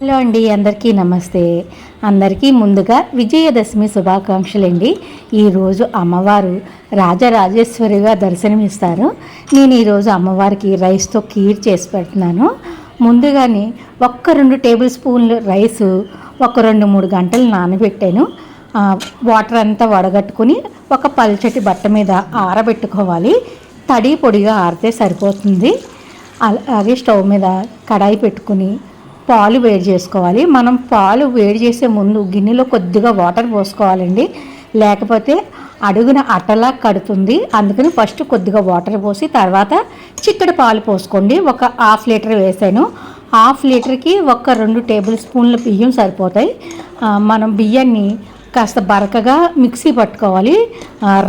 Hello అండి, అందరికీ నమస్తే. అందరికీ ముందుగా విజయదశమి శుభాకాంక్షలు అండి. ఈరోజు అమ్మవారు రాజరాజేశ్వరిగా దర్శనమిస్తారు. నేను ఈరోజు అమ్మవారికి రైస్తో కీర్ చేసి పెడుతున్నాను. ముందుగానే 1-2 టేబుల్ స్పూన్లు రైసు 2-3 గంటలు నానబెట్టాను. వాటర్ అంతా వడగట్టుకుని ఒక పల్చటి బట్ట మీద ఆరబెట్టుకోవాలి. తడి పొడిగా ఆరితే సరిపోతుంది. అలాగే స్టవ్ మీద కడాయి పెట్టుకుని పాలు వేడి చేసుకోవాలి. మనం పాలు వేడి చేసే ముందు గిన్నెలో కొద్దిగా వాటర్ పోసుకోవాలండి, లేకపోతే అడుగున అట్టలా కడుతుంది. అందుకని ఫస్ట్ కొద్దిగా వాటర్ పోసి తర్వాత చిక్కటి పాలు పోసుకోండి. ఒక 1/2 లీటర్ వేసాను. 1/2 లీటర్కి 2 టేబుల్ స్పూన్ల బియ్యం సరిపోతాయి. మనం బియ్యాన్ని కాస్త బరకగా మిక్సీ పట్టుకోవాలి.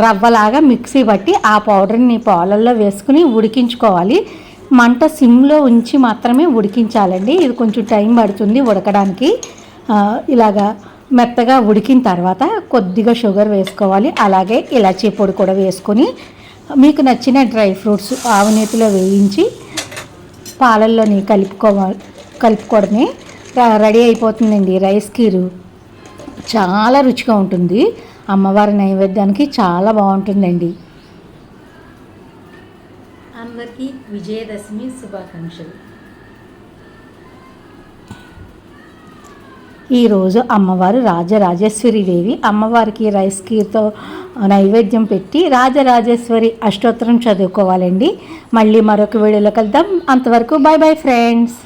రవ్వలాగా మిక్సీ పట్టి ఆ పౌడర్ని పాలల్లో వేసుకుని ఉడికించుకోవాలి. మంట సిమ్లో ఉంచి మాత్రమే ఉడికించాలండి. ఇది కొంచెం టైం పడుతుంది ఉడకడానికి. ఇలాగా మెత్తగా ఉడికిన తర్వాత కొద్దిగా షుగర్ వేసుకోవాలి. అలాగే ఇలాచీ పొడి కూడా వేసుకొని మీకు నచ్చిన డ్రై ఫ్రూట్స్ ఆవునేతిలో వేయించి పాలల్లోని కలుపుకోవడమే రెడీ అయిపోతుందండి. రైస్ కీరు చాలా రుచిగా ఉంటుంది. అమ్మవారి నైవేద్యానికి చాలా బాగుంటుందండి. అందరికీ విజయదశమి శుభాకాంక్షలు. ఈరోజు అమ్మవారు రాజరాజేశ్వరి దేవి. అమ్మవారికి రైస్ కీర్తో నైవేద్యం పెట్టి రాజరాజేశ్వరి అష్టోత్తరం చదువుకోవాలండి. మళ్ళీ మరొక వీడియోలో కలుద్దాం. అంతవరకు బాయ్ బాయ్ ఫ్రెండ్స్.